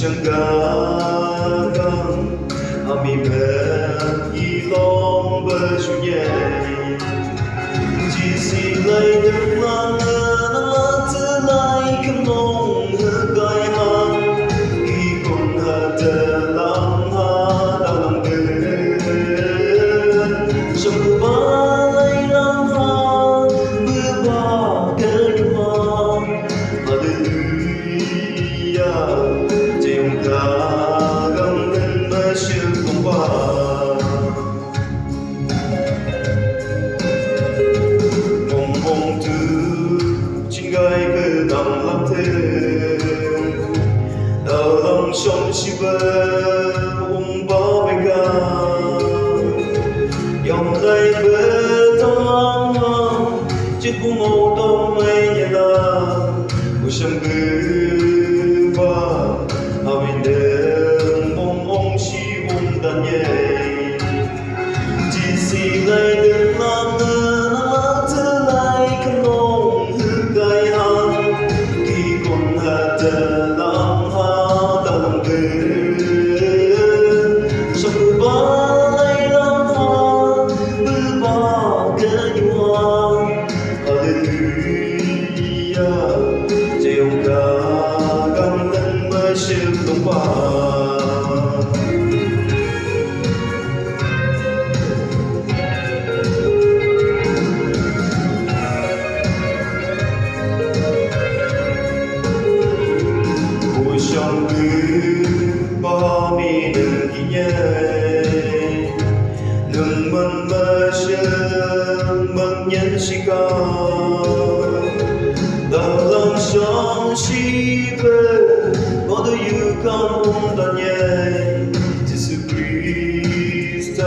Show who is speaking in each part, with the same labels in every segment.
Speaker 1: Sanggagang ami ilong bersunyi Chỉ lấy được mang terlai kemong hegai han Ki kun ha dalam gen Semua balai lam ha berubah kedua Haleluya Jiung gagang dan bersyukur Mong tu chingai ke dang lam the Đào lòng sông si bơ ba bên ga Dòng lấy bơ tông Chiếc bù màu tông mây nhà la Bù sâm gư ba Hà bình đêm mong ông si đàn nhẹ Chỉ si lấy được làm Jiung gagang dan bersyukur Cô trong cứ bao mi đừng ghi nhớ Đừng mân mơ sương mân nhân si cao Dalam sông si bơ Có đôi yêu con đàn nhẹ Jesus Christ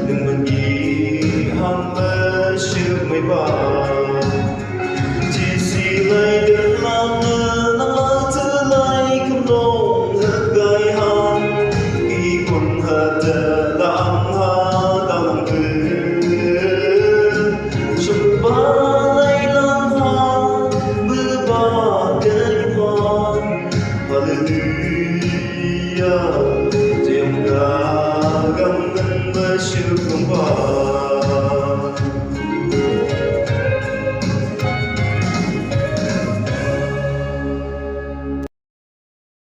Speaker 1: Đừng mân ghi ham mơ sương mây ba Chỉ si lấy được làm Hallelujah